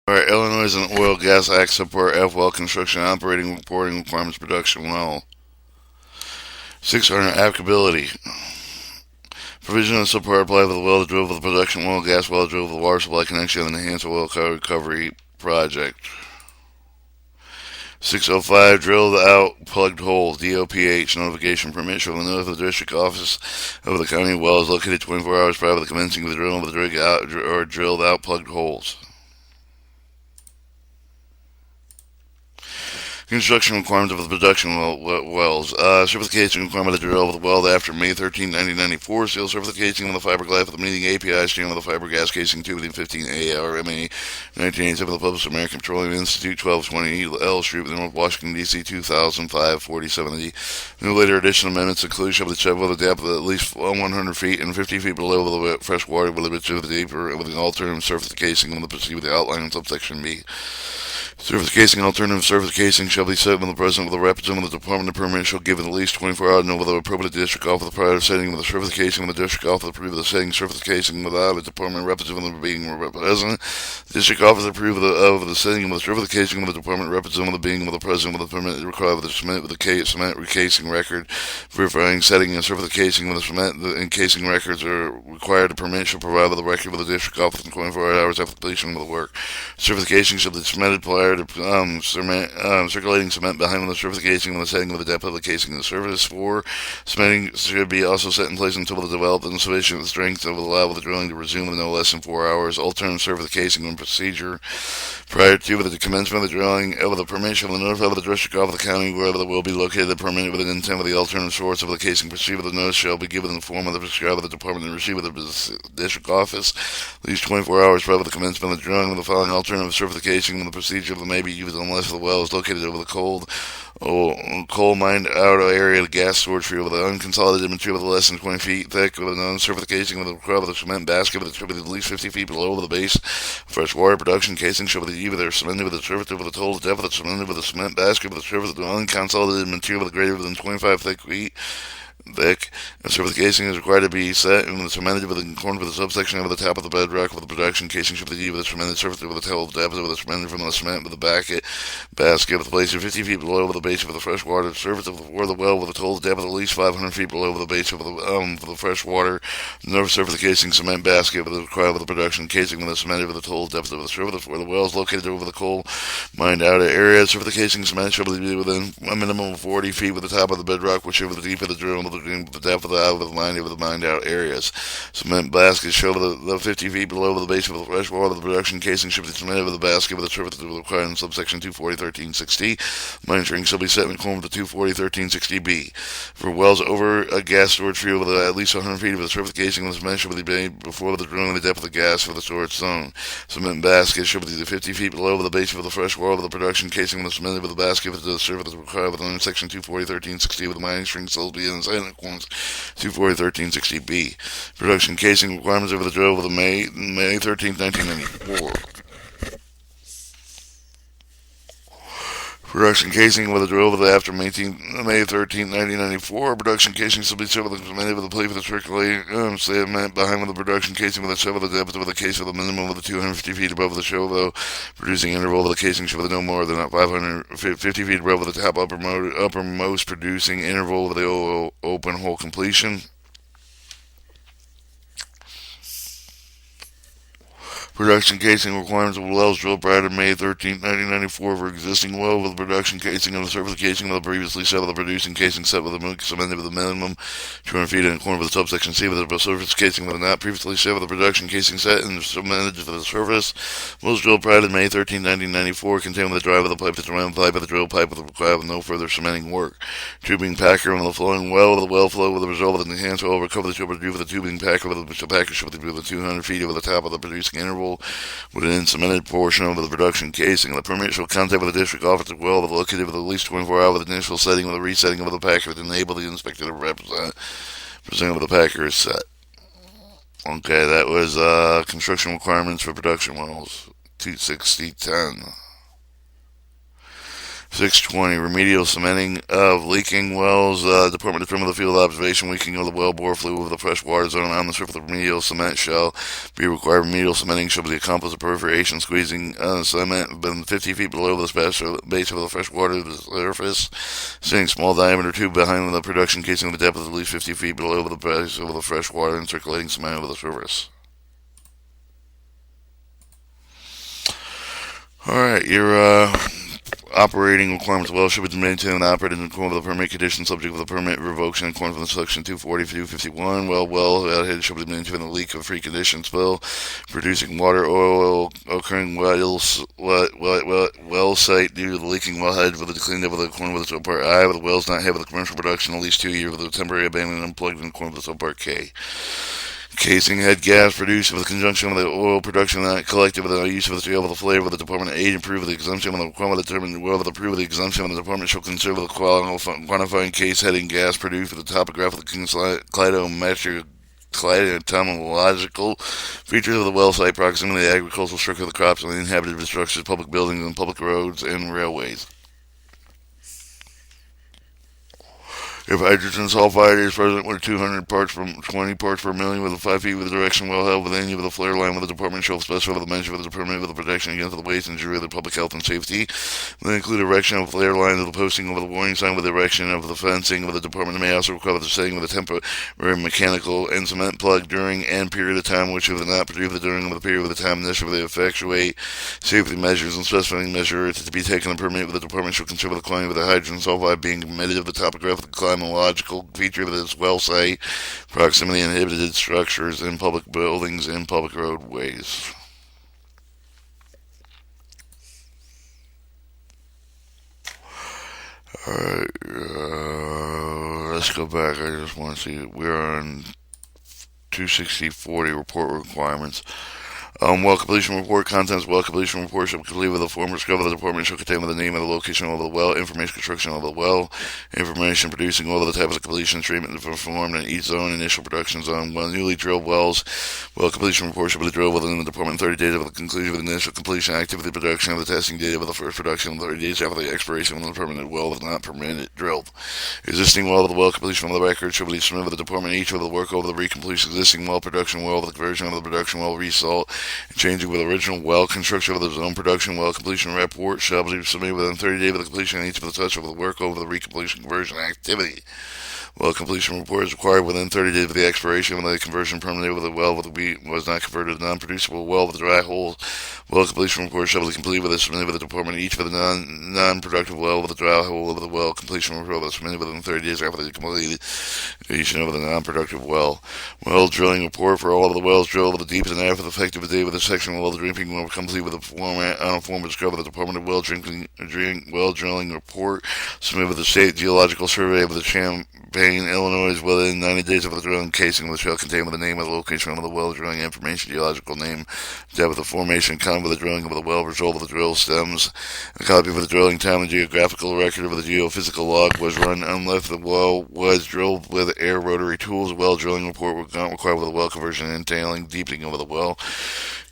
Alright, Illinois is an oil, gas, act, Subpartf well construction, operating, reporting requirements, production well. 600 applicability. Provision of subpart apply for the well to drill for the production well, gas well to drill for the water supply connection, and enhance oil recovery project. 605 drill out plugged holes, DOPH notification permit from the North of the District Office of the County well is located 24 hours prior to the commencing of the drilling of the rig out or drilled out plugged holes. Construction requirements of the production wells. Certification requirement of the drill of the well after May 13, 1994. Seal certification of the fiberglass of the meeting API stream of the fiber gas casing tube within 15 ARMA 1987 of the Public American Petroleum Institute 1220 L Street within North Washington, D.C. 2005 4070. New later additional amendments include shall be checked with a depth of at least 100 feet and 50 feet below the fresh water with a bit of the deeper with an alternative surface casing on the proceed with the outline in subsection B. Surface casing and alternative surface casing shall be set when the President of the representative of the Department of Permit shall give at least 24 hours notice of the appropriate district office of the prior setting with the surface casing of the district office approve of the setting surface casing without the Department representative being President. The district office approve of the setting of the surface casing of the Department representative being with the President with the permit required with the cement with the cement recasing record, verifying setting and surface casing with the cement and casing records are required. The permit shall provide with the record with the district office in 24 hours after completion of the work. Surface casing shall be cemented prior to circulating cement behind the surface casing and the setting of the depth of the casing in the surface. 4. Cementing should be also set in place until the developed and sufficient strength that will allow the drilling to resume in no less than 4 hours. Alternative surface casing and procedure. Prior to the commencement of the drilling, with the permission of the notified of the district of the county wherever it will be located, the permit with an intent of the alternative source of the casing proceed with the notice shall be given in the form of the prescribed of the department and received with the district office at least 24 hours prior to the commencement of the drilling of the following alternative surface casing and the procedure of the may be used unless the well is located over the coal mined out area of the gas storage field with an unconsolidated material with less than 20 feet thick with an unsurface casing with a cement basket with at least 50 feet below the base. Fresh water production casing shall be either cemented with the surface with a total depth of the cemented with a cement basket with the surface of the unconsolidated material with greater than 25 feet thick, and surface casing is required to be set and cemented with according to the subsection of the top of the bedrock with the production casing should be with the cemented surface with the total depth with the cemented from the cement with the basket with the place of 50 feet below the base of the fresh water surface of the well with a total depth of at least 500 feet below the base of the fresh water. No surface casing cement basket with the required with the production casing with the cemented with the total depth of the surface where the well is located over the coal mined out area. Surface casing cement should be within a minimum of 40 feet with the top of the bedrock, whichever the deep of the drill the depth of the out of the line of the mined out areas. Cement baskets show the 50 feet below the base of the fresh water. The production casing should be cemented with the basket with the surface required in subsection 240.13.60. Mine string shall be set in accordance with 240.13.60b. For wells over a gas storage field with at least 100 feet of the surface casing, the cement should be made before the drilling the depth of the gas for the storage zone. Cement basket should be 50 feet below the base of the fresh water. The production casing was cemented with the basket with the surface required within section 240.13.60 with the mining string shall be in accordance 240.13.60b. Production casing requirements over the drill with the May 13th, 1994. Production casing with a drill with after May 13, 1994. Production casing shall be set with the plate with the circulating cement behind with the production casing with a set with the depth with the case with a minimum of the 250 feet above the show, though producing interval of the casing should be no more than 550 feet above the top uppermost producing interval of the open hole completion. Production casing requirements of wells drilled prior to May 13, 1994 for existing well with the production casing and the surface casing of the previously set with the producing casing set with the cemented with a minimum 200 feet in accordance with the subsection C with the surface casing with the not previously set with the production casing set and cemented for the surface. Wells drilled prior to May 13, 1994 contain with the drive of the pipe, the surround pipe of the drill pipe with the required with no further cementing work. Tubing packer on the flowing well with the well flow with the result of the enhanced oil recover the tube with the tubing packer with the packer should be with 200 feet over the top of the producing interval with an cemented portion of the production casing. The permit shall contact with the district office as well, located with at least 24 hours with the initial setting with the resetting of the packer to enable the inspector to present with the packer is set. Okay, that was construction requirements for production wells. 260.10. 620, remedial cementing of leaking wells. Department determined the field observation leaking of the well bore fluid of the freshwater zone on the surface of the remedial cement shall be required. Remedial cementing shall be accomplished with perforation, squeezing cement within 50 feet below the base of the freshwater surface, sitting small diameter tube behind the production casing with a depth of at least 50 feet below the base of the freshwater and circulating cement over the surface. Alright, your operating requirements well should be maintained and operated in accordance with the permit conditions subject to the permit revocation in accordance with section 240-251. Well outhead should be maintained the leak of free conditions spill, producing water, oil occurring well site due to the leaking wellhead with the cleaned up with the corner with the subpart I, with the wells not have with the commercial production at least 2 years with the temporary abandoned and unplugged in accordance with the subpart K. Casing head gas produced with the conjunction of the oil production not collected with the use of the fuel with the flavor with the department aid improve with the exemption of the requirement determined well with the proof of the exemption of the department shall conserve the quantifying case heading gas produced with the topographic climatic climatological features of the well site, proximity to the agricultural structure of the crops and the inhabited structures, public buildings and public roads and railways. If hydrogen sulfide is present with 200 parts per 20 parts per million with a 5 feet with the direction well held within you with a flare line with the department shall specify the measure with the permit with the protection against the waste and injury of the public health and safety. Then include erection of flare lines of the posting of the warning sign with the erection of the fencing of the department may also require the setting with a temporary mechanical and cement plug during and period of time which if not produced during the period of the time necessary to effectuate safety measures and specifying measures to be taken a permit with the department shall consider the quantity of the hydrogen sulfide being emitted of the topographic climatological feature of this well site, proximity inhibited structures in public buildings and public roadways. Alright, let's go back. I just want to see. We're on 26040 report requirements. Well completion report contents. Well completion report shall be complete with a form prescribed by the department shall contain with the name of the location of the well, information construction of the well, information producing oil of the type of the completion treatment performed in each zone, initial production zone. Well, newly drilled wells. Well completion report shall be drilled within the department 30 days of the conclusion of the initial completion activity production of the testing date of the first production 30 days after the expiration of the permanent well is not permitted drilled. Existing well of the well completion of the record shall be submitted to the department each of the work over the recompletion existing well production well of the conversion of the production well resalt changing with original well construction of the zone production well completion report shall be submitted within 30 days of the completion of each of the touch of the work over the recompletion conversion activity. Well completion report is required within 30 days of the expiration of the conversion permanent with the well with the wheat was not converted to non-producible well with the dry hole. Well completion report shall be complete with the submitted with the department each for the non-productive well with the dry hole of the well completion report was submitted within 30 days after the completion of the non-productive well. Well drilling report for all of the wells drilled with the deepest and after the effective date with the section well drinking well complete with the format on a form described with the department of well drilling report submitted with the state geological survey of the Champaign, Illinois within 90 days of the drilling casing which shall contain with the name of the location of the well drilling information, geological name, depth of the formation, con with the drilling of the well, result of the drill stems, a copy of the drilling time and geographical record of the geophysical log was run unless the well was drilled with air rotary tools. A well drilling report was not required with the well conversion entailing deepening of the well.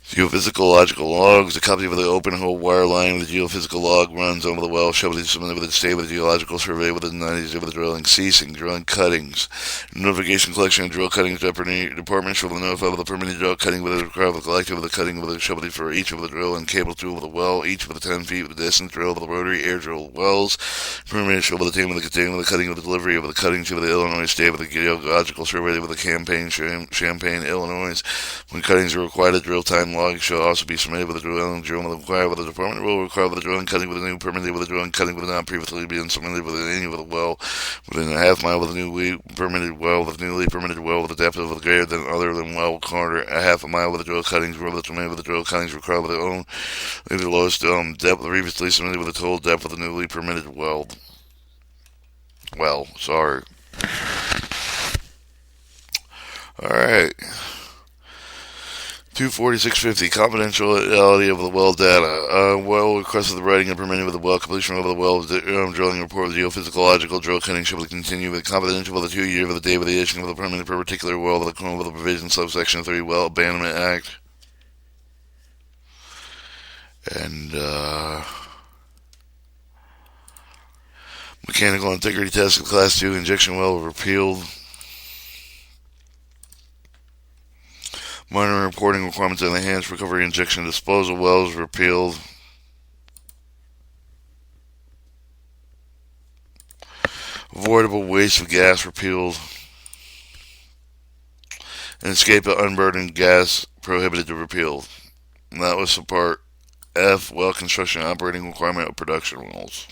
Geophysical logs. A copy of the open hole wire line with the geophysical log runs over the well shall be submitted with the state of the geological survey within 90 days of the drilling ceasing. Drilling cuttings. Notification collection of drill cuttings. Department shall notify of the permitted drill cutting with the required collective of the cutting with the shall be for each of the drill and cable tool of the well, each with the 10 feet of the distance drill of the rotary air drill wells. Permitted shall be the team of the containing of the cutting of the delivery of the cutting to the Illinois state with the geological survey with the Champaign, Illinois. When cuttings are required, the drill time log shall also be submitted with the drilling required with the department will require with the drilling cutting with the new permitted with the drilling cutting with the not previously being submitted with any of the well within a half mile with a newly permitted well with a newly permitted well with a depth of greater than other than well corner a half a mile with the drill cuttings where the submitted with the drill cuttings required with their own the lowest depth previously submitted with the total depth of the newly permitted well. Sorry. Alright. 24650, confidentiality of the well data. Well requested the writing and permitted with the well completion of the well drilling report with geophysiological drill cutting shall continue with confidential with the 2 year of the day of the issuing of the permit per particular well of the corner of the provision subsection 3 Well Abandonment Act. And Mechanical integrity test of Class 2 injection well repealed. Monitoring and reporting requirements on enhanced recovery injection disposal wells repealed. Avoidable waste of gas repealed. And escape of unburdened gas prohibited to repealed. And that was Subpartf well construction operating requirement of production wells.